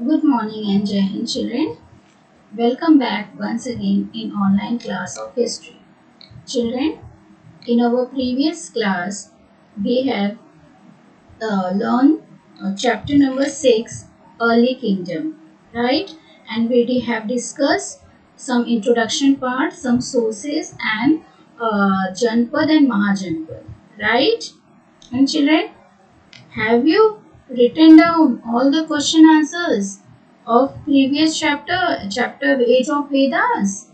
Good morning and Jai Hind children. Welcome back once again in online class of history. Children, in our previous class, we have learned chapter number 6, Early Kingdom, right? And we have discussed some introduction part, some sources and Janpad and Mahajanpad, right? And children, have you written down all the question answers of previous chapter Age of Vedas?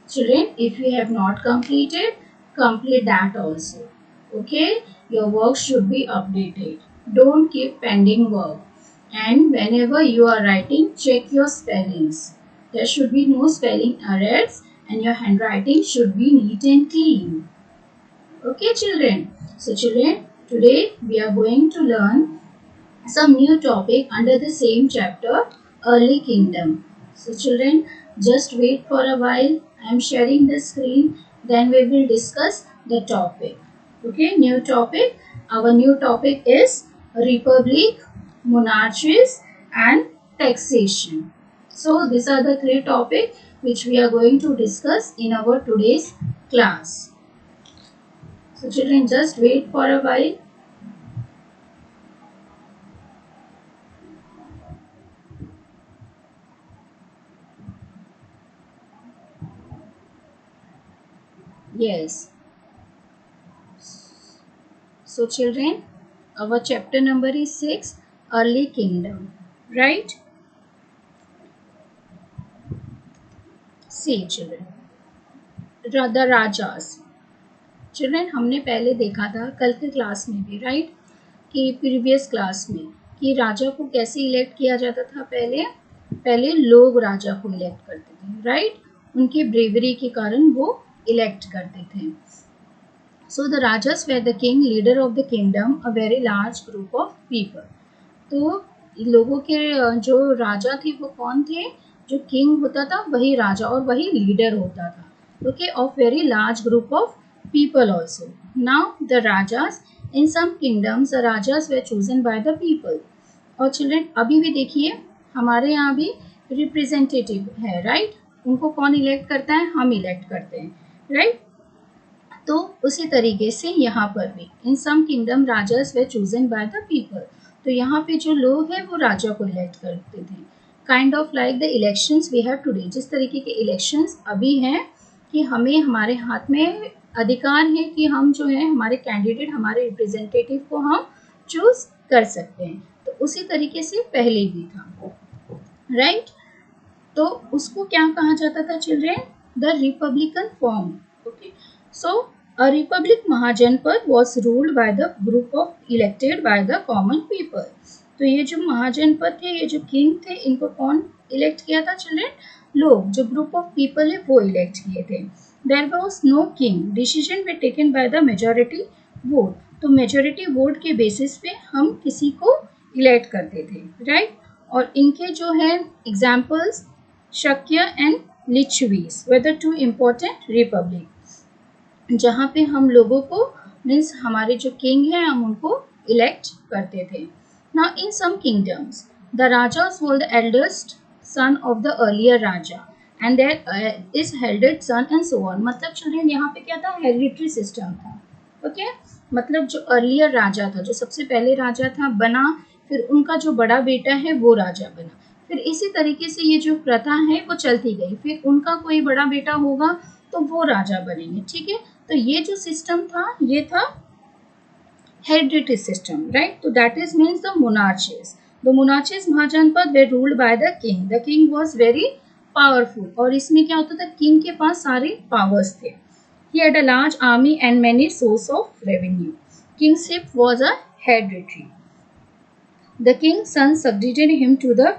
Children, if you have not completed, complete that also. Okay, your work should be updated. Don't keep pending work. And whenever you are writing, check your spellings. There should be no spelling errors and your handwriting should be neat and clean. Okay, children. So, children, today we are going to learn some new topic under the same chapter, Early Kingdom. So children, just wait for a while. I am sharing the screen. Then we will discuss the topic. Okay, new topic. Our new topic is Republic, Monarchies and Taxation. So these are the three topics which we are going to discuss in our today's class. So children, just wait for a while. Yes. So children, our chapter number is 6, Early Kingdom, right? See children, the Rajas. Children, हमने पहले देखा था कल के class में भी, right? कि previous class में कि राजा को कैसे इलेक्ट किया जाता था पहले पहले लोग राजा को इलेक्ट करते थे, राइट? उनकी ब्रेवरी के कारण वो इलेक्ट करते थे. So the Rajas were the king, leader of the kingdom, a very large group of people. तो लोगों के जो राजा थे वो कौन थे? जो किंग होता था वही राजा और वही लीडर होता था. Okay, of very large group of people also. Now the rajas in some kingdoms the rajas were chosen by the people. और चिल्ड्रन अभी भी देखिए हमारे यहाँ भी रिप्रेजेंटेटिव है, राइट? उनको कौन इलेक्ट करता है? हम इलेक्ट करते हैं, राइट? तो उसी तरीके से यहाँ पर भी in some kingdom rajas were chosen by the people. तो यहाँ पे जो लोग हैं वो राजा को इलेक्ट करते थे. Kind of like the elections we have today. जिस तरीके के इलेक्शंस अभी हैं कि हमें हमारे हाथ में अधिकार है कि हम जो है हमारे कैंडिडेट हमारे रिप्रेजेंटेटिव को हम चूज कर सकते हैं. तो उसी तरीके से पहले भी था, राइट? तो उसको क्या कहा जाता था children? The Republican form. Okay, so a republic Mahajanpad was ruled by the group of elected by the common people. तो ये जो महाजनपद थे, ये जो किंग थे, इनको कौन इलेक्ट किया था चिल्ड्रेन? लोग, जो ग्रुप ऑफ पीपल है वो इलेक्ट किए थे. There was no king, decision were taken by the majority vote. तो मेजॉरिटी वोट के बेसिस पे हम किसी को इलेक्ट करते थे, राइट? और इनके जो है examples Shakya and Licchavis were the two important republic, जहाँ पे हम लोगों को मीन्स हमारे जो किंग हैं हम उनको इलेक्ट करते थे. Now in some kingdoms the rajas were the eldest son of the earlier raja and there is held it son and so on. मतलब चिल्ड्रन यहाँ पे क्या था? हेरिडिटरी सिस्टम था. ओके, मतलब जो अर्लियर राजा था, जो सबसे पहले राजा था बना, फिर उनका जो बड़ा बेटा है वो राजा बना, फिर इसी तरीके से ये जो प्रथा है वो चलती गई, फिर उनका कोई बड़ा बेटा होगा तो वो राजा बनेंगे, ठीक है? तो ये जो सिस्टम था ये था हेरिडिटरी सिस्टम, राइट? तो that is means the monarchies. The monarchies mahajanapada were ruled by the king. The king was very powerful. और इसमें क्या होता था? किंग के पास सारे पावर्स थे. He had a large army and many source of revenue. Kingship was a hereditary. The king son succeeded him to the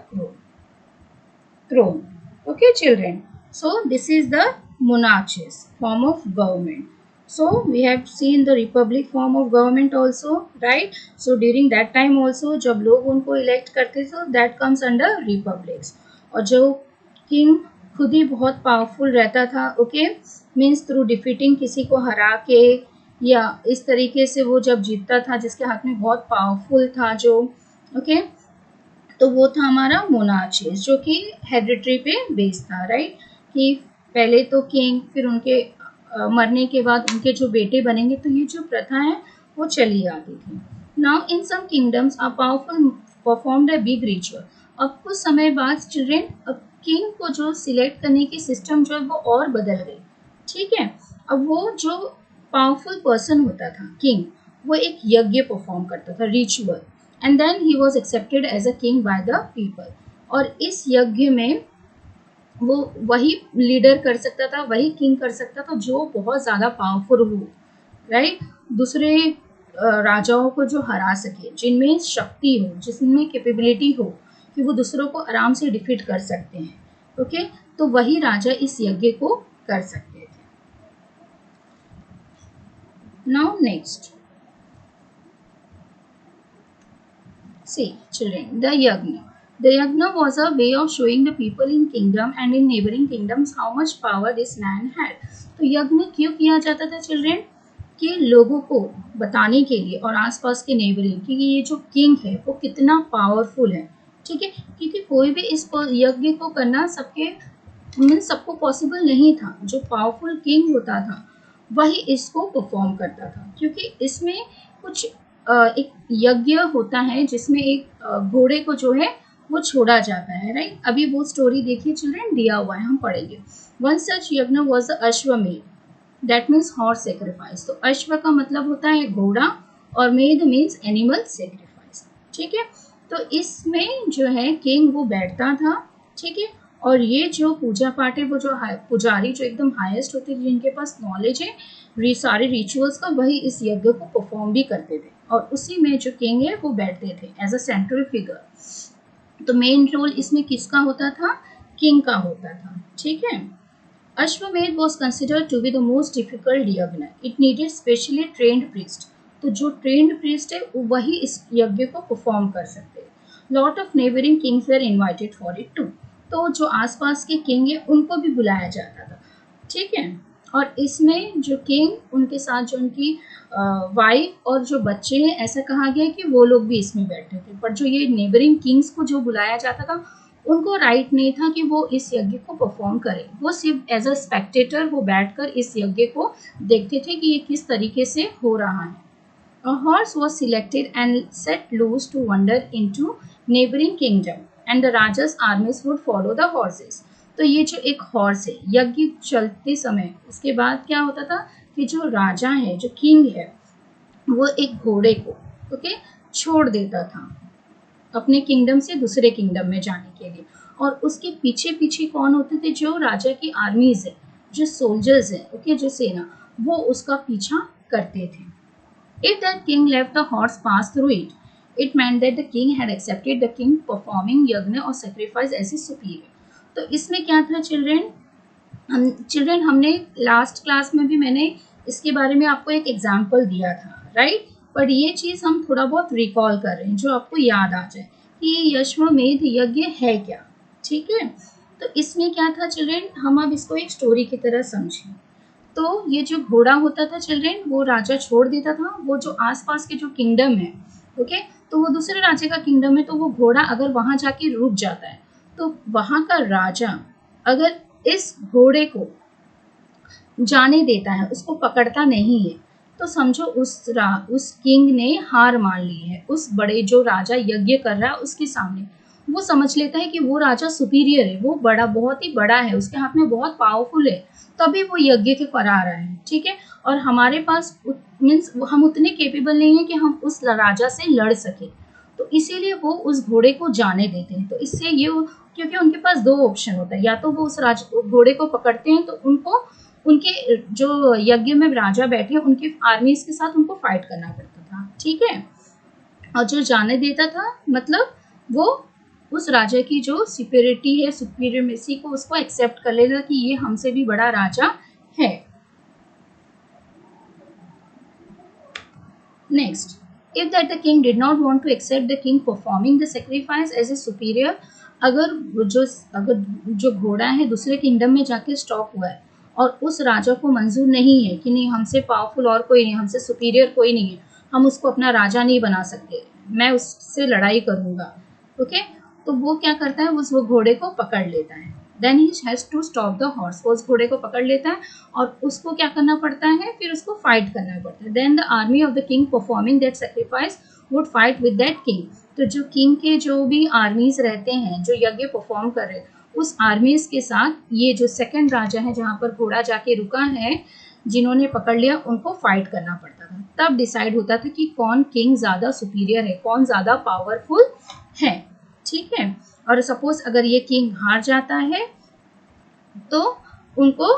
throne. Okay children, so this is the monarchies form of government. So we have seen the republic form of government also, right? So during that time also जब लोग उनको elect करते थे that comes under republics. और जो king खुद ही बहुत powerful रहता था, ओके, मीन्स थ्रू डिफीटिंग, किसी को हरा के या इस तरीके से वो जब जीतता था, जिसके हाथ में बहुत पावरफुल था जो, ओके, तो वो था हमारा मोनार्चीज, जो कि हेरिडिटरी पे बेस्ड था, राइट, कि पहले तो किंग, फिर उनके मरने के बाद उनके जो बेटे बनेंगे, तो ये जो प्रथा है वो चली आती थी। Now in some kingdoms a powerful performed a big ritual. अब कुछ समय बाद चिल्ड्रेन, अब किंग को जो सिलेक्ट करने की सिस्टम जो है वो और बदल गई, ठीक है। अब वो जो पावरफुल पर्सन होता था किंग, वो एक यज्ञ परफॉर्म करता था, ritual, and then he was accepted as a king by the people. और इस यज्ञ में वो वही लीडर कर सकता था, वही किंग कर सकता था जो बहुत ज़्यादा पावरफुल हो, राइट, दूसरे राजाओं को जो हरा सके, जिनमें शक्ति हो, जिसमें कैपेबिलिटी हो कि वो दूसरों को आराम से डिफीट कर सकते हैं, ओके, तो वही राजा इस यज्ञ को कर सकते थे। Now next, see children, the yagna was a way of showing the people in kingdom and in neighboring kingdoms how much power this man had. तो यज्ञ क्यों किया जाता था चिल्ड्रेन, कि लोगों को बताने के लिए और आसपास के नेबरिंग कि ये जो किंग है वो कितना पावरफुल है, ठीक है, क्योंकि कोई भी इस यज्ञ को करना सबको पॉसिबल नहीं था। जो पावरफुल किंग होता था वही इसको परफॉर्म करता था, क्योंकि इसमें कुछ एक यज्ञ होता है जिसमें एक घोड़े को जो है वो छोड़ा जाता है, राइट। अभी वो स्टोरी देखिए चिल्ड्रन, दिया हुआ है, हम पढ़ेंगे। वन सच यज्ञ वाज द अश्वमेध, दैट मीन्स हॉर्स सेक्रीफाइस। तो अश्व का मतलब होता है घोड़ा और मेध मीन्स एनिमल सेक्रीफाइस, ठीक है। तो इसमें जो है किंग वो बैठता था, ठीक है, और ये जो पूजा पाठ है वो जो पुजारी जो एकदम हाईएस्ट होते थे, जिनके पास नॉलेज है सारे रिचुअल्स का, वही इस यज्ञ को परफॉर्म भी करते थे, और उसी में जो किंग है वो बैठते थे एज अ सेंट्रल फिगर। तो मेन रोल इसमें किसका होता था, किंग का होता था, ठीक है। अश्वमेध was considered to be the most difficult यज्ञ, it needed specially trained priest। तो जो ट्रेंड priest है वही इस यज्ञ को परफॉर्म कर सकते हैं। Lot of neighboring kings were invited for it too। तो जो आसपास के किंग है उनको भी बुलाया जाता था, ठीक है। और इसमें जो किंग, उनके साथ जो उनकी वाइफ और जो बच्चे हैं, ऐसा कहा गया कि वो लोग भी इसमें बैठे थे। पर जो ये नेबरिंग किंग्स को जो बुलाया जाता था, उनको राइट नहीं था कि वो इस यज्ञ को परफॉर्म करें, वो सिर्फ एज अ स्पेक्टेटर वो बैठकर इस यज्ञ को देखते थे कि ये किस तरीके से हो रहा है। A horse was selected and set loose to wander into neighboring kingdom, and the Raja's armies would follow the horses। तो ये जो एक हॉर्स है, यज्ञ चलते समय उसके बाद क्या होता था कि जो राजा है, जो किंग है, वो एक घोड़े को ओके छोड़ देता था अपने किंगडम से दूसरे किंगडम में जाने के लिए, और उसके पीछे पीछे कौन होते थे, जो राजा की आर्मीज है, जो सोल्जर्स है, ओके, जो सेना, वो उसका पीछा करते थे। If that king left the horse pass through it, it meant that the king had accepted the king performing yagna or sacrifice as his superior। तो इसमें क्या था चिल्ड्रेन, हमने लास्ट क्लास में भी मैंने इसके बारे में आपको एक एग्जाम्पल दिया था, राइट, पर ये चीज़ हम थोड़ा बहुत रिकॉल कर रहे हैं जो आपको याद आ जाए कि ये अश्वमेध यज्ञ है क्या, ठीक है। तो इसमें क्या था चिल्ड्रेन, हम अब इसको एक स्टोरी की तरह समझें। तो ये जो घोड़ा होता था चिल्ड्रेन, वो राजा छोड़ देता था, वो जो आसपास के जो किंगडम है, ओके, तो वो दूसरे राजा का किंगडम है, तो वो घोड़ा अगर वहां जाके रुक जाता है, तो वहां का राजा अगर इस घोड़े को जाने देता है, उसको पकड़ता नहीं है, तो समझो उस किंग ने हार मान ली है उस बड़े जो राजा यज्ञ कर रहा है उसके सामने। वो समझ लेता है कि वो राजा सुपीरियर है, वो बड़ा, बहुत ही बड़ा है, उसके हाथ में बहुत पावरफुल है, तभी वो यज्ञ के करा रहा है, ठीक है। और हमारे पास मीन्स हम उतने केपेबल नहीं है कि हम उस राजा से लड़ सके, तो इसीलिए वो उस घोड़े को जाने देते हैं। तो इससे ये, क्योंकि उनके पास दो ऑप्शन होता है, या तो वो उस घोड़े को पकड़ते हैं, तो उनको उनके जो यज्ञ में राजा बैठे उनकी आर्मीज के साथ उनको फाइट करना पड़ता था, ठीक है। और जो जाने देता था मतलब वो उस राजा की जो सुपीरियरिटी है, सुपीरियमेसी को उसको एक्सेप्ट कर लेगा कि ये हमसे भी बड़ा राजा है। Next, if that the king did not want to accept the king performing the sacrifice as a superior, अगर जो घोड़ा है दूसरे किंगडम में जाके स्टॉप हुआ है और उस राजा को मंजूर नहीं है कि नहीं हमसे पावरफुल और कोई नहीं, हमसे सुपीरियर कोई नहीं है, हम उसको अपना राजा नहीं बना सकते, मैं उससे लड़ाई करूंगा, ओके, तो वो क्या करता है, वो घोड़े को पकड़ लेता है। Then he has to stop the horse, वो उस घोड़े को पकड़ लेता है और उसको क्या करना पड़ता है, फिर उसको फाइट करना पड़ता है। Then the army of the king performing that sacrifice would fight with that king. तो जो किंग के जो भी आर्मीज रहते हैं जो यज्ञ परफॉर्म कर रहे हैं, उस आर्मीज के साथ ये जो सेकंड राजा है जहाँ पर घोड़ा जाके रुका है, जिन्होंने पकड़ लिया, उनको फाइट करना पड़ता था। तब डिसाइड होता था कि कौन किंग ज्यादा सुपीरियर है, कौन ज्यादा पावरफुल है। ठीक है, और सपोज अगर ये किंग हार जाता है तो उनको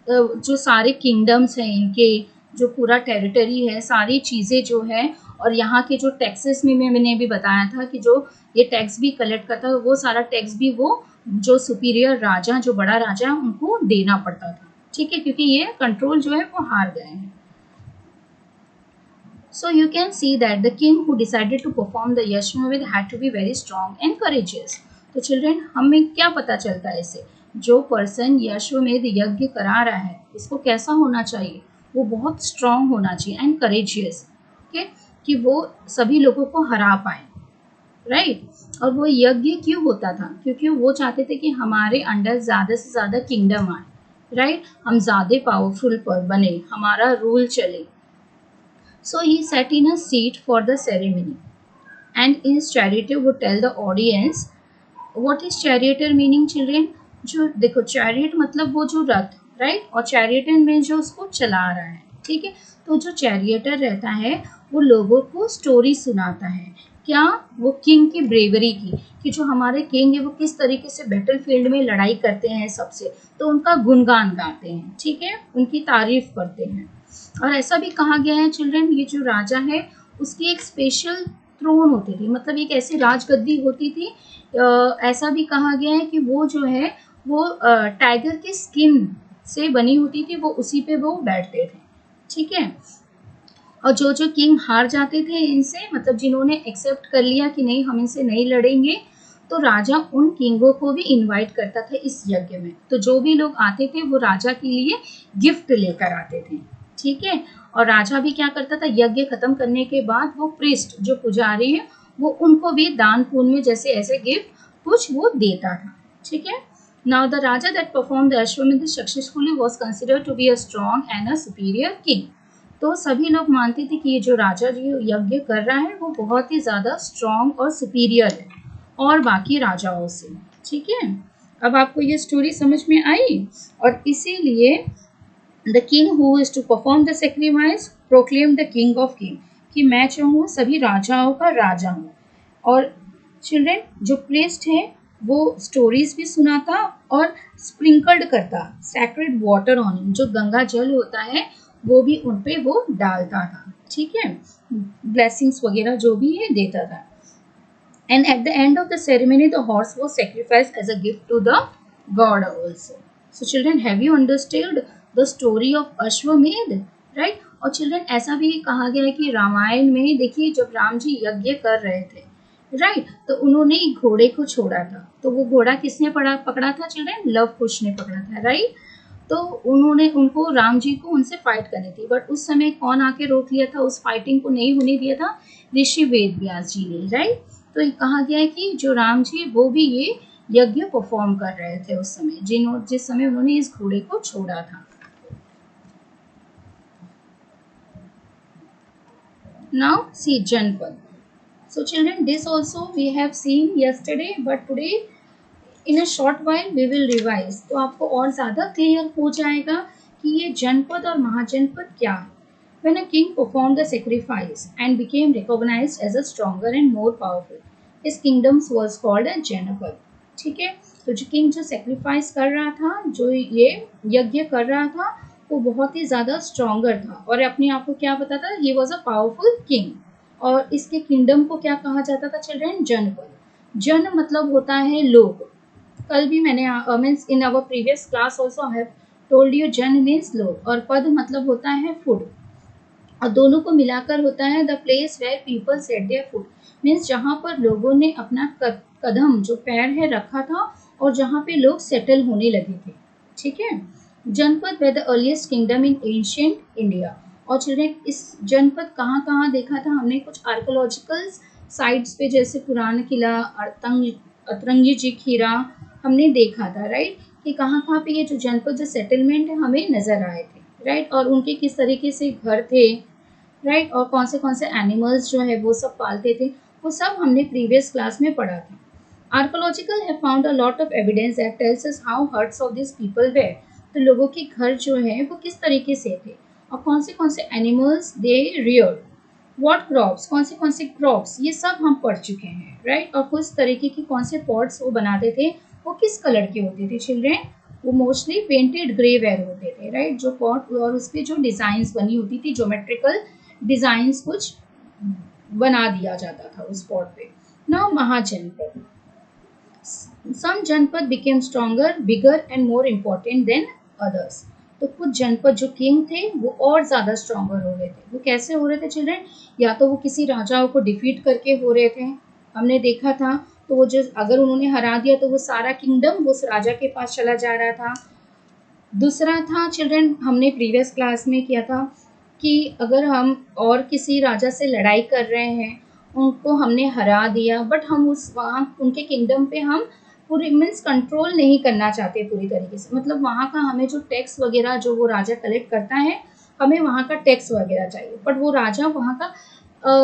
जो सारे किंगडम्स हैं इनके, जो पूरा टेरिटरी है, सारी चीज़ें जो है, और यहाँ के जो टैक्सेस में मैंने भी बताया था कि जो ये टैक्स भी कलेक्ट करता है, वो सारा टैक्स भी वो जो सुपीरियर राजा, जो बड़ा राजा, उनको देना पड़ता था। ठीक है, क्योंकि ये कंट्रोल जो है वो हार गए हैं। So you can see that the king who decided to perform the Yashmavid had to be very strong and courageous. तो चिल्ड्रन, हमें क्या पता चलता है इससे, जो पर्सन यश्वमेध यज्ञ करा रहा है उसको कैसा होना चाहिए, वो बहुत स्ट्रांग होना चाहिए एंड करेजियस, ओके, कि वो सभी लोगों को हरा पाए, राइट। और वो यज्ञ क्यों होता था, क्योंकि वो चाहते थे कि हमारे अंडर ज़्यादा से ज़्यादा किंगडम आए, राइट, हम ज़्यादा पावरफुल पर बने, हमारा रूल चले। So he sat in a seat for the ceremony, and his charioteer would tell the audience. What is charioteer meaning, children? जो देखो, chariot मतलब वो जो रथ, राइट, और charioteer में जो उसको चला रहा है, ठीक है। तो जो charioteer रहता है वो लोगों को स्टोरी सुनाता है, क्या, वो किंग की ब्रेवरी की, कि जो हमारे किंग है वो किस तरीके से बैटल फील्ड में लड़ाई करते हैं सबसे, तो उनका गुणगान गाते हैं, ठीक है, उनकी तारीफ करते हैं। और ऐसा भी कहा गया है चिल्ड्रन, ये जो राजा है उसकी एक स्पेशल थ्रोन होती थी, मतलब एक ऐसी राजगद्दी होती थी। ऐसा भी कहा गया है कि वो जो है वो टाइगर की स्किन से बनी होती थी, वो उसी पे वो बैठते थे, ठीक है। और जो जो किंग हार जाते थे इनसे, मतलब जिन्होंने एक्सेप्ट कर लिया कि नहीं हम इनसे नहीं लड़ेंगे, तो राजा उन किंगों को भी इनवाइट करता था इस यज्ञ में। तो जो भी लोग आते थे वो राजा के लिए गिफ्ट लेकर आते थे, ठीक है। और राजा भी क्या करता था, यज्ञ खत्म करने के बाद वो प्रीस्ट, जो पुजारी है, वो उनको भी दान पुण्य में जैसे ऐसे गिफ्ट कुछ वो देता था, ठीक है। Now the raja that perform the ashvamedha successfully was considered to be a strong and a superior king. तो सभी लोग मानते थे कि ये जो राजा जो यज्ञ कर रहा है वो बहुत ही ज़्यादा स्ट्रॉन्ग और सुपीरियर है और बाकी राजाओं से, ठीक है। अब आपको ये स्टोरी समझ में आई, और इसीलिए the king who is to perform the sacrifice proclaim the king of king, कि मैं जो हूँ सभी राजाओं का राजा हूँ। और चिल्ड्रन, जो प्रीस्ट है वो स्टोरीज भी सुनाता और स्प्रिंकल्ड करता सैक्रेड वाटर ऑन, जो गंगा जल होता है वो भी उन पे वो डालता था, ठीक है, ब्लेसिंग्स वगैरह जो भी है देता था। And at the end of the ceremony, the horse was sacrificed as a gift to the god also. So children, have you understood the story of Ashwamedh, right? और children, ऐसा भी कहा गया है कि रामायण में देखिए जब राम जी यज्ञ कर रहे थे, राइट, तो उन्होंने एक घोड़े को छोड़ा था। तो वो घोड़ा किसने पकड़ा था चिल्ड्रन? लव कुश ने पकड़ा था, राइट। तो उन्होंने उनको, राम जी को उनसे फाइट करनी थी, बट उस समय कौन आके रोक लिया था, उस फाइटिंग को नहीं होने दिया था, ऋषि वेद व्यास जी ने, राइट। तो कहा गया है कि जो राम जी वो भी ये यज्ञ परफॉर्म कर रहे थे उस समय, जिस समय उन्होंने इस घोड़े को छोड़ा था। नाउ सी जनपद। So children, this also we have seen yesterday, but today in a short while we will revise, तो आपको और ज़्यादा क्लियर हो जाएगा कि ये जनपद और महाजनपद क्या है। When a king performed the sacrifice and became recognized as a stronger and more powerful, his kingdoms was called a जनपद, ठीक है। तो जो किंग जो सेक्रीफाइस कर रहा था, जो ये यज्ञ कर रहा था, वो बहुत ही ज़्यादा स्ट्रॉन्गर था और अपने आप को क्या पता था, he was a powerful king. और इसके किंगडम को क्या कहा जाता था चिल्ड्रन? जनपद। जन मतलब होता है लोग। कल भी मैंने means in our previous class also I have told you, जन मीन्स लोग, और पद मतलब होता है फूड, और दोनों को मिलाकर होता है the place where people set their food, means जहाँ पर लोगों ने अपना कदम, जो पैर है, रखा था और जहाँ पे लोग सेटल होने लगे थे, ठीक है। जनपद way the earliest kingdom in ancient India. और चिल्ड्रन, इस जनपद कहाँ कहाँ देखा था हमने? कुछ आर्कोलॉजिकल साइड्स पे जैसे पुराना किला, अतरंगी जी खीरा हमने देखा था, राइट, कि कहाँ कहाँ पे ये जो जनपद जो सेटलमेंट है हमें नजर आए थे, राइट, और उनके किस तरीके से घर थे, राइट, और कौन से एनिमल्स जो है वो सब पालते थे, वो सब हमने प्रीवियस क्लास में पढ़ा था। Archaeological have found a lot of evidence that tells us how huts of this people were. तो लोगों के घर जो है वो किस तरीके से थे और कौन से animals they rear, what crops, कौन से क्रॉप्स, ये सब हम पढ़ चुके हैं, राइट, और कुछ तरीके के कौन से पॉट्स वो बनाते थे, वो किस कलर के होते थे चिल्ड्रेन, वो मोस्टली पेंटेड ग्रे वेयर होते थे, राइट, जो पॉट और उस पर जो डिजाइन्स बनी होती थी, ज्योमेट्रिकल डिजाइन्स कुछ बना दिया जाता था उस पॉट पे। नाउ महाजनपद, सम जनपद became stronger, bigger and more important than others. तो कुछ जनपद जो किंग थे वो और ज्यादा स्ट्रॉन्गर हो रहे थे। वो कैसे हो रहे थे चिल्ड्रन, या तो वो किसी राजाओं को डिफीट करके हो रहे थे, हमने देखा था, तो वो जो अगर उन्होंने हरा दिया तो वो सारा किंगडम उस राजा के पास चला जा रहा था। दूसरा था चिल्ड्रन, हमने प्रीवियस क्लास में किया था कि अगर हम और किसी राजा से लड़ाई कर रहे हैं, उनको हमने हरा दिया, बट हम उस वहाँ उनके किंगडम पे हम पूरी मीन्स कंट्रोल नहीं करना चाहते पूरी तरीके से, मतलब वहाँ का हमें जो टैक्स वगैरह जो वो राजा कलेक्ट करता है, हमें वहाँ का टैक्स वगैरह चाहिए, बट वो राजा वहाँ का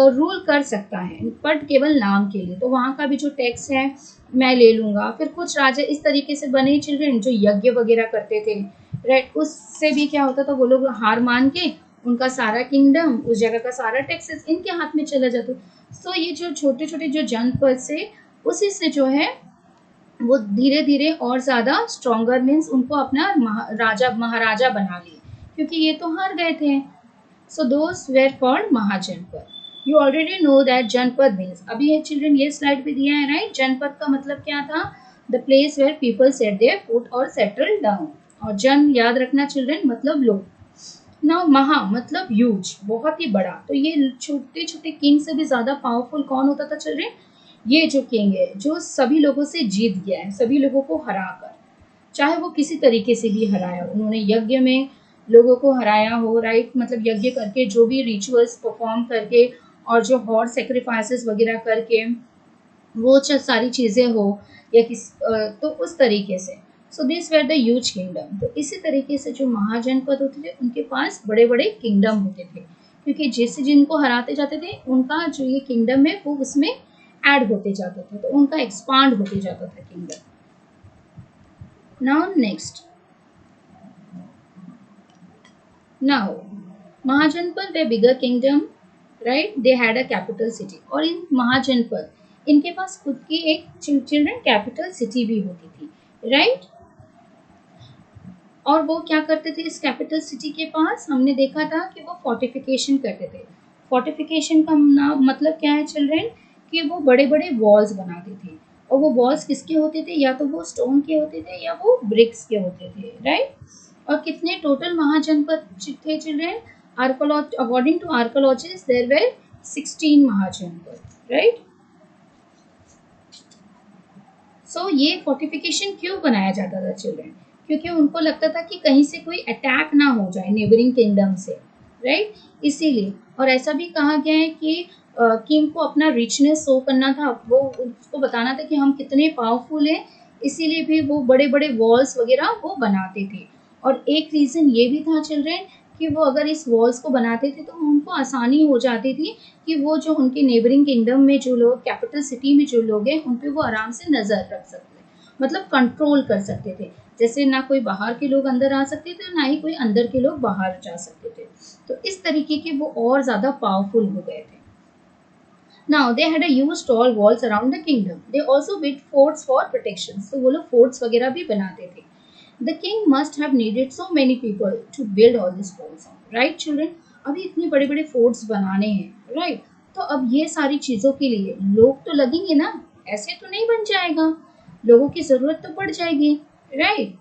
रूल कर सकता है बट केवल नाम के लिए, तो वहाँ का भी जो टैक्स है मैं ले लूँगा। फिर कुछ राजा इस तरीके से बने चिल्ड्रन जो यज्ञ वगैरह करते थे, राइट, उससे भी क्या होता था, वो लोग हार मान के उनका सारा किंगडम, उस जगह का सारा टैक्सेस इनके हाथ में चला जाता। सो ये जो छोटे छोटे जो जनपद से उसी से जो है वो धीरे धीरे और ज़्यादा स्ट्रॉन्गर मीन्स उनको अपना राजा महाराजा बना लिए, क्योंकि ये तो हार गए थे। So those were called mahajanapada. You already know that janapada means, अभी ये चिल्ड्रन ये स्लाइड पे दिया है, राइट, जनपद का मतलब क्या था, the place where people set their foot और सेटल डाउन, और जन याद रखना चिल्ड्रन मतलब लोग। नाउ महा मतलब ह्यूज, बहुत ही बड़ा, तो ये छोटे छोटे किंग से भी ज्यादा पावरफुल कौन होता था चिल्ड्रन, ये जो किंग है जो सभी लोगों से जीत गया है, सभी लोगों को हरा कर, चाहे वो किसी तरीके से भी हराया, उन्होंने यज्ञ में लोगों को हराया हो, राइट, मतलब यज्ञ करके जो भी रिचुअल्स परफॉर्म करके और जो हॉर सेक्रीफाइसेस वगैरह करके वो सारी चीज़ें हो या तो उस तरीके से। So this were the huge kingdom. तो इसी तरीके से जो महाजनपद होते थे उनके पास बड़े बड़े किंगडम होते थे, क्योंकि जैसे जिनको हराते जाते थे उनका जो ये किंगडम है वो उसमें ऐड होते जाते थे, तो उनका एक्सपांड होते जाता था kingdom. Now next, now mahajanapada were bigger kingdom, right, they had a capital city, और इन महाजनपद इनके पास खुद की एक चिल्ड्रन कैपिटल सिटी भी होती थी, राइट, और वो क्या करते थे इस कैपिटल सिटी के पास, हमने देखा था कि वो फोर्टिफिकेशन करते थे। फोर्टिफिकेशन का नाम मतलब क्या है चिल्ड्रन, कि वो बड़े बड़े वॉल्स बनाते थे, और वो वॉल्स किसके होते थे, या तो वो स्टोन के होते थे या वो ब्रिक्स के होते थे, राइट। और कितने टोटल महाजनपद थे children, according to archaeologist there were 16 mahajanapada, right. So ये फोर्टिफिकेशन क्यों बनाया जाता था चिल्ड्रन, क्योंकि उनको लगता था कि कहीं से कोई अटैक ना हो जाए नेबरिंग किंगडम से, राइट, इसीलिए। और ऐसा भी कहा गया है कि किंग को अपना रिचनेस शो करना था, वो उसको बताना था कि हम कितने पावरफुल हैं, इसीलिए भी वो बड़े बड़े वॉल्स वगैरह वो बनाते थे। और एक रीज़न ये भी था चिल्ड्रन कि वो अगर इस वॉल्स को बनाते थे तो उनको आसानी हो जाती थी कि वो जो उनके नेबरिंग किंगडम में जो लोग, कैपिटल सिटी में जो लोग हैं, उन पे वो आराम से नज़र रख सकते, मतलब कंट्रोल कर सकते थे। जैसे ना कोई बाहर के लोग अंदर आ सकते थे, ना ही कोई अंदर के लोग बाहर जा सकते थे। तो इस तरीके के वो और ज़्यादा पावरफुल हो गए थे। Now they had a huge tall walls around the kingdom. They also built forts for protection. So वो लोग forts वगैरह भी बनाते थे। The king must have needed so many people to build all these forts. Right, children? अभी इतने बड़े बड़े forts बनाने हैं, right? तो अब ये सारी चीज़ों के लिए लोग तो लगेंगे ना, ऐसे तो नहीं बन जाएगा, लोगों की ज़रूरत तो पड़ जाएगी, right?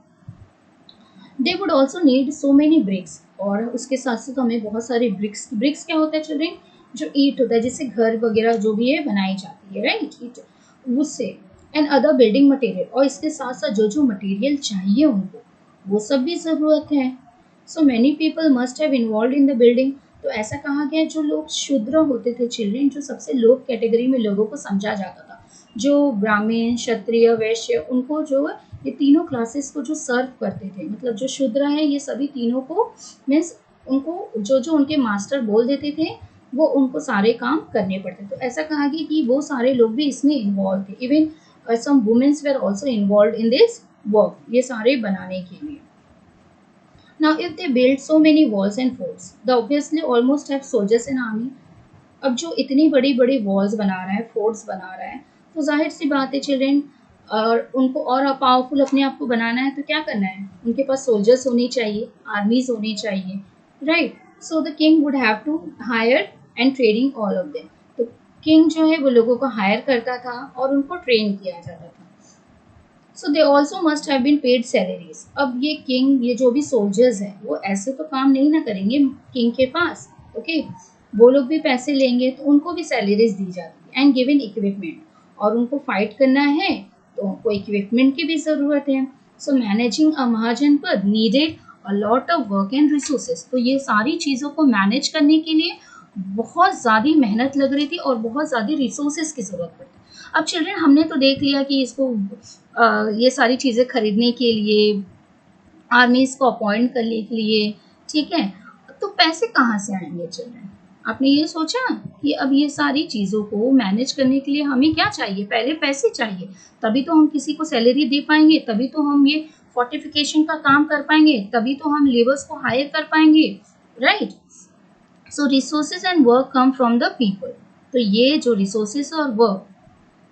They would also need so many bricks. और उसके साथ साथ हमें बहुत सारे ब्रिक्स क्या होता है चिल्ड्रन, जो ईट होता है, जिससे घर वगैरह जो भी है बनाई जाती है, राइट, ईट, उससे एंड अदर बिल्डिंग मटेरियल, और इसके साथ साथ जो जो मटेरियल चाहिए उनको वो सब भी ज़रूरत है। So many people must have involve in the building. तो ऐसा कहा गया जो लोग शूद्र होते थे चिल्ड्रेन, जो सबसे लो कैटेगरी में लोगों को समझा जाता था, जो ब्राह्मण, क्षत्रिय, वैश्य, उनको जो ये तीनों क्लासेस को जो सर्व करते थे, मतलब जो शूद्र है ये सभी तीनों को मीन्स उनको जो जो उनके मास्टर बोल देते थे वो उनको सारे काम करने पड़ते। तो ऐसा कहा गया कि वो सारे लोग भी इसमें इन्वॉल्व थे। Even some womens were also involve in this work, ये सारे बनाने के लिए। Now, if they build so many walls and forts, they obviously almost have soldiers and army. अब जो इतनी बड़ी बड़ी वॉल्स बना रहा है, फोर्ट्स बना रहा है, तो जाहिर सी बात है चिल्ड्रेन, और उनको और पावरफुल अपने आप को बनाना है तो क्या करना है, उनके पास सोल्जर्स होनी चाहिए, आर्मीज होनी चाहिए, right. So the king would have to hire and training all of them. तो किंग जो है वो लोगों को हायर करता था और उनको ट्रेन किया जाता था। So they also must have been paid salaries. अब ये किंग, ये जो भी सोल्जर्स हैं वो ऐसे तो काम नहीं ना करेंगे किंग के पास, ओके वो लोग भी पैसे लेंगे तो उनको भी सैलरीज दी जाती है एंड गिवन इक्विपमेंट, और उनको फाइट करना है तो उनको इक्विपमेंट की भी ज़रूरत है। So managing a mahajanapada needed a lot of work and resources. तो ये सारी चीज़ों को मैनेज करने के लिए बहुत ज़्यादा मेहनत लग रही थी और बहुत ज़्यादा रिसोर्सेज की ज़रूरत पड़ती। अब चिल्ड्रन हमने तो देख लिया कि इसको ये सारी चीज़ें खरीदने के लिए, आर्मीज को अपॉइंट करने के लिए, ठीक है, तो पैसे कहाँ से आएंगे चिल्ड्रन? आपने ये सोचा कि अब ये सारी चीज़ों को मैनेज करने के लिए हमें क्या चाहिए? पहले पैसे चाहिए, तभी तो हम किसी को सैलरी दे पाएंगे, तभी तो हम ये फोर्टिफिकेशन का काम कर पाएंगे, तभी तो हम लेबर्स को हायर कर पाएंगे, right. So resources and work come from the people. तो ये जो रिसोर्सेज और वर्क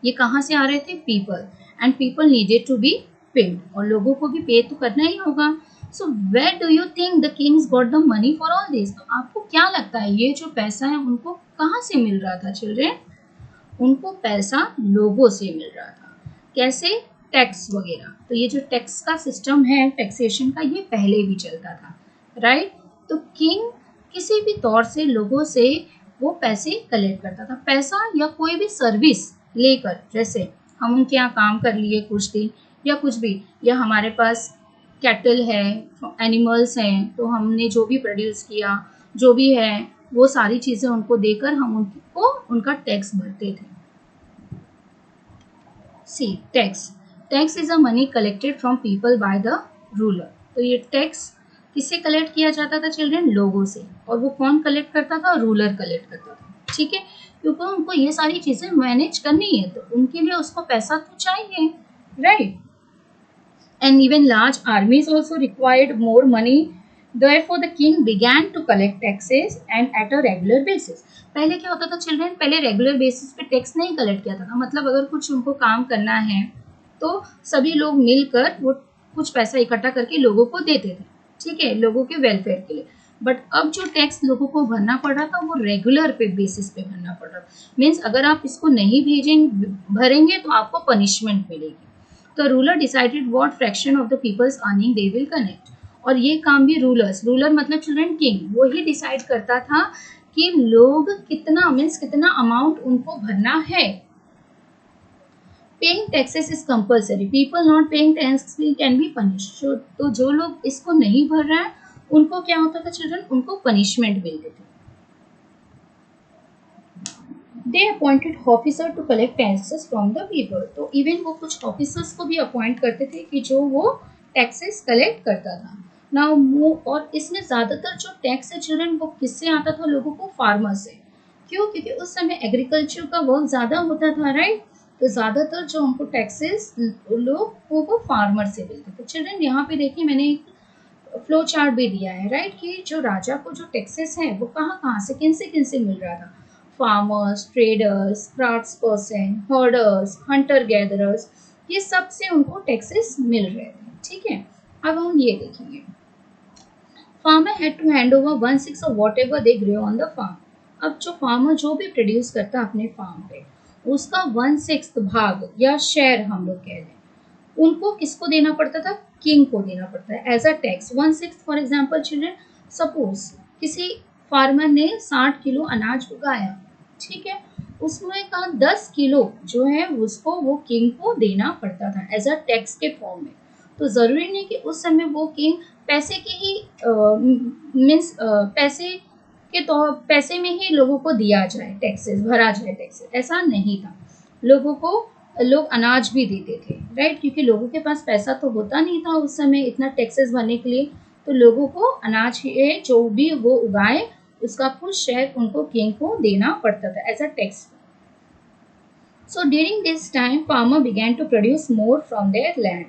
ये कहाँ से आ रहे थे? People, and people needed to be paid, और लोगों को भी पे तो करना ही होगा। So where do you think the kings got the money for all this? तो आपको क्या लगता है ये जो पैसा है उनको कहाँ से मिल रहा था चिल्ड्रेन? उनको पैसा लोगों से मिल रहा था। कैसे? टैक्स वगैरह। तो ये जो टैक्स का सिस्टम है, टैक्सेशन का, ये पहले भी चलता था, राइट। तो किंग किसी भी तौर से लोगों से वो पैसे कलेक्ट करता था, पैसा या कोई भी सर्विस लेकर, जैसे हम उनके यहाँ काम कर लिए कुछ दिन या कुछ भी, या हमारे पास कैटल है, एनिमल्स हैं, तो हमने जो भी प्रोड्यूस किया जो भी है वो सारी चीज़ें उनको देकर हम उनको उनका टैक्स भरते थे। See tax, tax is a money collected from people by the ruler. तो ये टैक्स किससे कलेक्ट किया जाता था चिल्ड्रन? लोगों से। और वो कौन कलेक्ट करता था? रूलर कलेक्ट करता था, ठीक है, क्योंकि उनको ये सारी चीजें मैनेज करनी है तो उनके लिए उसको पैसा तो चाहिए, right. And even large आर्मीज also required more money, therefore the king began to collect taxes and at a regular basis। पहले क्या होता था चिल्ड्रन? पहले रेगुलर बेसिस पे टैक्स नहीं कलेक्ट किया था, मतलब अगर कुछ उनको काम करना है तो सभी लोग मिलकर वो कुछ पैसा इकट्ठा करके लोगों को देते थे, ठीक है, लोगों के वेलफेयर के लिए। बट अब जो टैक्स लोगों को भरना पड़ रहा था वो रेगुलर पे बेसिस पे भरना पड़ रहा था। मीन्स अगर आप इसको नहीं भरेंगे तो आपको पनिशमेंट मिलेगी। तो ruler decided what fraction of the peoples earning they will connect. और ये काम भी रूलर मतलब चिल्ड्रन किंग, वो ही डिसाइड करता था कि लोग कितना, मीन्स कितना अमाउंट उनको भरना है। Paying taxes is compulsory, people not paying tax can be punished. तो जो लोग इसको नहीं भर रहे हैं उनको क्या होता था चिल्ड्रन? उनको पनिशमेंट मिलती थी। They appointed officer to collect taxes from the people. तो इवन वो कुछ ऑफिसर्स को भी अपॉइंट करते थे कि जो वो टैक्सेस कलेक्ट करता था। नाउ और इसमें ज़्यादातर जो टैक्स है चिल्ड्रन वो किससे आता था? लोगों को फार्मर से। क्यों? क्योंकि उस समय एग्रीकल्चर का वर्क ज़्यादा होता था, राइट। तो ज़्यादातर जो उनको टैक्सेस लोग वो फार्मर से मिलते थे। चिल्ड्रन यहाँ पे देखिए मैंने एक फ्लो चार्ट भी दिया है, राइट, कि जो राजा को जो टैक्सेस है वो कहाँ से किन से मिल रहा था? Farmers, traders, crafts person, herders, Hunter gatherers, ये सब से उनको टैक्सेस मिल रहे थे, ठीक है। अब हम ये देखेंगे, farmer had to hand over 1/6 of whatever they grow on the farm. अब जो फार्मर जो भी प्रोड्यूस करता है अपने फार्म पे उसका 1/6 भाग या शेयर हम लोग कह लें, उनको किसको देना पड़ता था? किंग को देना पड़ता है as a tax. 1/6 for example children, suppose किसी फार्मर ने 60 किलो अनाज उगाया, ठीक है, उसमें का 10 किलो जो है उसको वो किंग को देना पड़ता था एज अ टैक्स के फॉर्म में। तो ज़रूरी नहीं कि उस समय वो किंग पैसे के ही मीन्स पैसे कि तो पैसे में ही लोगों को दिया जाए, टैक्सेस भरा जाए, टैक्सेस, ऐसा नहीं था। लोगों को लोग अनाज भी देते थे, राइट, क्योंकि लोगों के पास पैसा तो होता नहीं था उस समय इतना टैक्सेस भरने के लिए, तो लोगों को अनाज जो भी वो उगाए उसका कुछ शेयर उनको किंग को देना पड़ता था as a tax. So during this time, farmer began to produce more from their land.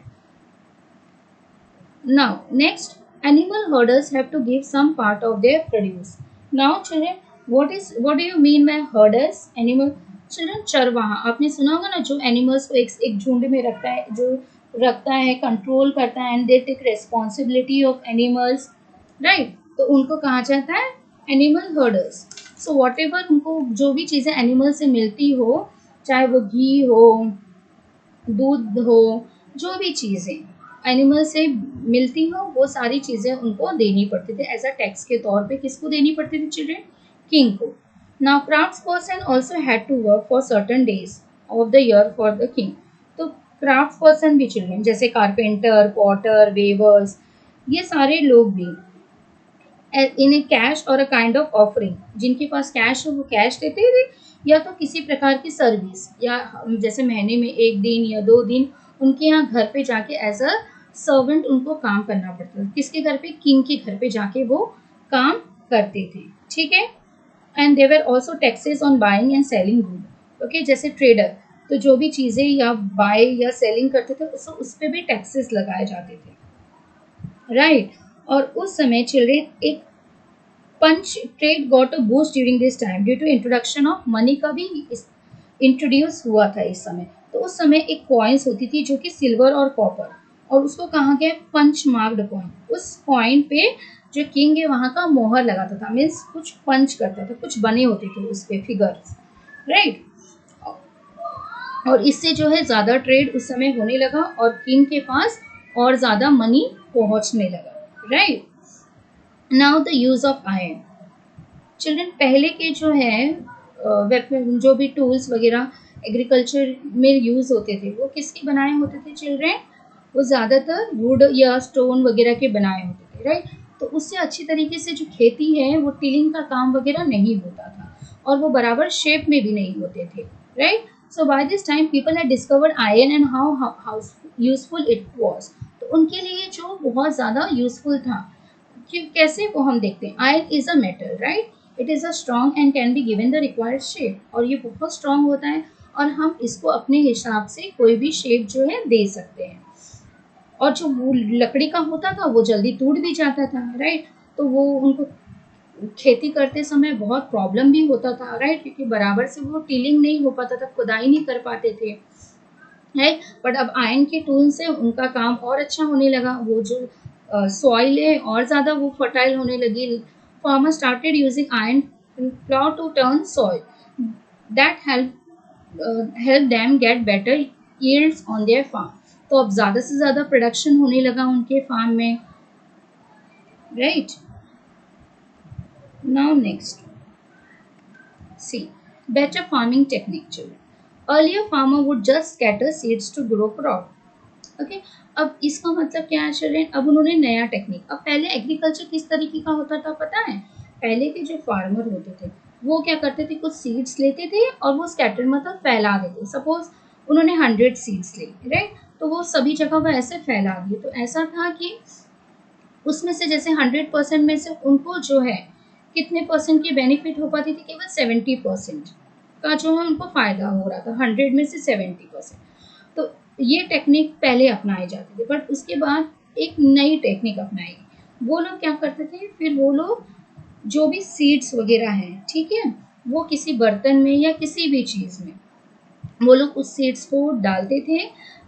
Now, next, animal herders have to give some part of their produce. Now, children, what do you mean by herders? Animal, children, चरवाहा, आपने सुना होगा ना, जो animals को एक झुंड में रखता है, जो रखता है, कंट्रोल करता है, and they take responsibility of animals, right, तो उनको कहा जाता है animal herders. So whatever उनको जो भी चीज़ें एनिमल से मिलती हो, चाहे वो घी हो, दूध हो, जो भी चीज़ें एनिमल से मिलती हो, वो सारी चीज़ें उनको देनी पड़ती थी एज अ टैक्स के तौर पे। किसको देनी पड़ती थी चिल्ड्रेन? किंग को। Now crafts person also had to work for certain days of the year for the king. तो क्राफ्ट पर्सन भी चिल्ड्रेन, जैसे कारपेंटर, पॉटर, वेवर्स, ये सारे लोग भी इन ए कैश और अ काइंड ऑफ ऑफरिंग, जिनके पास कैश हो वो कैश देते थे, या तो किसी प्रकार की सर्विस, या जैसे महीने में 1 दिन या 2 दिन उनके यहाँ घर पे जाके एज अ सर्वेंट उनको काम करना पड़ता था। किसके घर पे? किंग के घर पे जाके वो काम करते थे, ठीक है। And there also taxes on buying and selling good, okay, जैसे ट्रेडर, तो जो भी चीज़ें या बाय या सेलिंग करते थे उस पर भी टैक्सेस लगाए जाते थे, राइट। और उस समय चिल्ड्रेन एक पंच trade got a boost during this time due to introduction of money का भी इंट्रोड्यूस हुआ था इस समय। तो उस समय एक कॉइन्स होती थी जो कि सिल्वर और कॉपर, और उसको कहा गया पंच मार्क्ड कॉइन। उस कॉइन पे जो किंग है वहाँ का मोहर लगाता था, मीन्स कुछ पंच करता था, कुछ बने होते थे उस पे फिगर्स, राइट। और इससे जो है ज़्यादा ट्रेड उस समय होने लगा और किंग के पास और ज़्यादा मनी पहुँचने लगा, right. Now the use of iron. Children, पहले के जो है वेपन, जो भी टूल्स वगैरह एग्रीकल्चर में यूज़ होते थे, वो किसके बनाए होते थे चिल्ड्रन? वो ज़्यादातर वुड या स्टोन वगैरह के बनाए होते थे, राइट। तो उससे अच्छी तरीके से जो खेती है वो टिलिंग का काम वगैरह नहीं होता था, और वो बराबर शेप में भी नहीं होते थे, right. So by this time people had discovered iron and how useful it was. तो उनके लिए जो बहुत ज़्यादा यूजफुल था, कि कैसे वो हम देखते हैं, iron is a metal, right, it is a strong and can be given the required shape, और ये बहुत स्ट्रॉन्ग होता है और हम इसको अपने हिसाब से कोई भी शेप जो है दे सकते हैं। और जो वो लकड़ी का होता था वो जल्दी टूट भी जाता था, राइट। तो वो उनको खेती करते समय बहुत प्रॉब्लम भी होता था, राइट, क्योंकि बराबर से वो टिलिंग नहीं हो पाता था, खुदाई नहीं कर पाते थे, राइट। बट अब आयरन के टूल से उनका काम और अच्छा होने लगा, वो जो सॉइल है और ज़्यादा वो फर्टाइल होने लगी। Farmer started using iron plow to turn soil that help them get better yields on their farm। तो अब ज़्यादा से ज़्यादा प्रोडक्शन होने लगा उनके फार्म में, right. Now next, C better farming technique children. Earlier farmer would just scatter seeds to grow crop, okay. अब इसका मतलब क्या है चिल्ड्रन? अब उन्होंने नया टेक्निक, अब पहले एग्रीकल्चर किस तरीके का होता था पता है? पहले के जो फार्मर होते थे वो क्या करते थे, कुछ सीड्स लेते थे और वो स्कैटर मतलब फैला देते। सपोज उन्होंने 100 सीड्स ली, राइट, तो वो सभी जगह वो ऐसे फैला दिए। तो ऐसा था कि उसमें से जैसे 100% में से उनको जो है कितने परसेंट की बेनिफिट हो पाती थी? केवल 70% का जो है उनको फ़ायदा हो रहा था, 100 में से 70%। तो ये टेक्निक पहले अपनाई जाती थी, बट उसके बाद एक नई टेक्निक अपनाई। वो लोग क्या करते थे, फिर वो लोग जो भी सीड्स वगैरह हैं, ठीक है, वो किसी बर्तन में या किसी भी चीज़ में वो लोग उस सीड्स को डालते थे,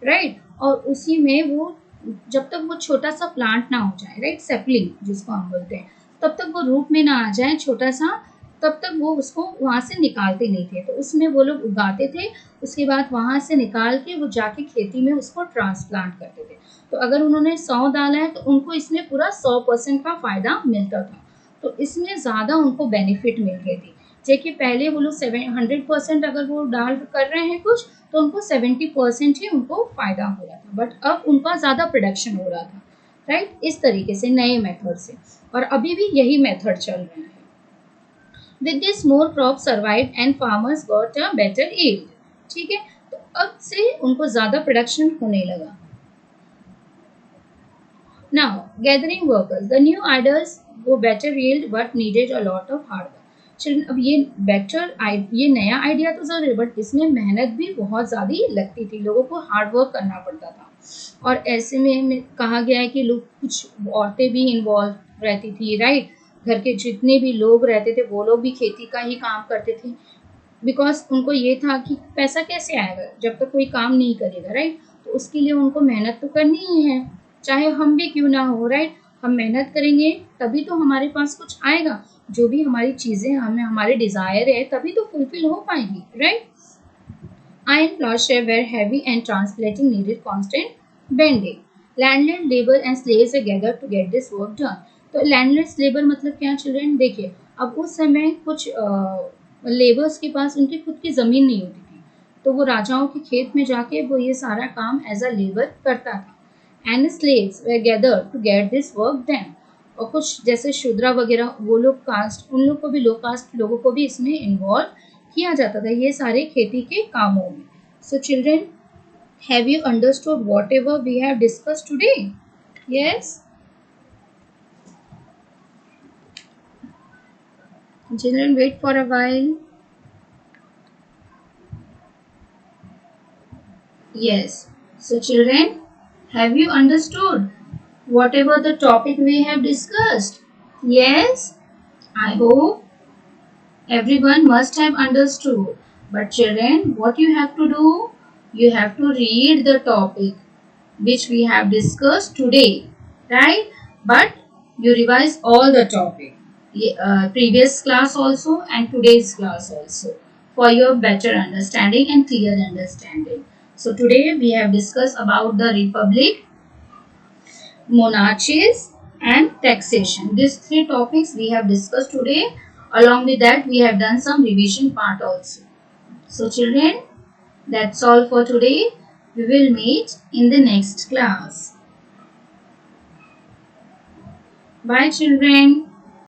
राइट। और उसी में वो जब तक वो छोटा सा प्लांट ना हो जाए, राइट, सेपलिंग जिसको हम बोलते हैं, तब तक वो रूप में ना आ जाए छोटा सा, तब तक वो उसको वहाँ से निकालते नहीं थे। तो उसमें वो लोग उगाते थे, उसके बाद वहाँ से निकाल के वो जाके खेती में उसको ट्रांसप्लांट करते थे। तो अगर उन्होंने 100 डाला है तो उनको इसमें पूरा 100% का फ़ायदा मिलता था। तो इसमें ज़्यादा उनको बेनिफिट मिल रही थी, जबकि पहले वो लोग 100% अगर वो डाल कर रहे हैं कुछ, तो उनको 70% ही उनको फ़ायदा हो रहा था, बट अब उनका ज़्यादा प्रोडक्शन हो रहा था, राइट, इस तरीके से नए मेथड से। और अभी भी यही मेथड चल रहा है। With this more crops survived and farmers got a better yield. ठीक है, तो अब से उनको ज्यादा प्रोडक्शन होने लगा. Now, gathering workers, the new ideas were better yield but needed a lot of hard work. Children, अब ये नया आइडिया तो जरूर है, बट इसमें मेहनत भी बहुत ज़्यादा लगती थी, लोगों को हार्ड वर्क करना पड़ता था. और ऐसे में कहा गया है कि लोग, कुछ औरतें भी इन्वॉल्व रहती थी, राइट. घर के जितने भी लोग रहते थे वो लोग भी खेती का ही काम करते थे, बिकॉज उनको ये था कि पैसा कैसे आएगा जब तक कोई काम नहीं करेगा, राइट. तो उसके लिए उनको मेहनत तो करनी ही है, चाहे हम भी क्यों ना हो, राइट. हम मेहनत करेंगे तभी तो हमारे पास कुछ आएगा, जो भी हमारी चीज़ें, हमें हमारे डिज़ायर है तभी तो फुलफिल हो पाएंगी, right. Iron plowshare were heavy and transplanting needed constant bending. Landlord, labor and slaves were gathered to get this work done. तो लैंडलेस लेबर मतलब क्या चिल्ड्रन, देखिए अब उस समय कुछ लेबर्स के पास उनकी खुद की ज़मीन नहीं होती थी, तो वो राजाओं के खेत में जाके वो ये सारा काम एज अ लेबर करता था. And slaves were gather to get this work done. और कुछ जैसे शूद्रा वगैरह वो लोग कास्ट, उन लोग को भी, लो कास्ट लोगों को भी इसमें इन्वॉल्व किया जाता था ये सारे खेती के कामों में. So children, have you understood whatever we have discussed today? Yes children, wait for a while. Yes. So children, have you understood whatever the topic we have discussed? Yes. I hope everyone must have understood. But children, what you have to do? You have to read the topic which we have discussed today, right? But you revise all the topic, previous class also and today's class also, for your better understanding and clear understanding. So today we have discussed about the republic, monarchies and taxation. These three topics we have discussed today. Along with that, we have done some revision part also. So children, that's all for today. We will meet in the next class. Bye children.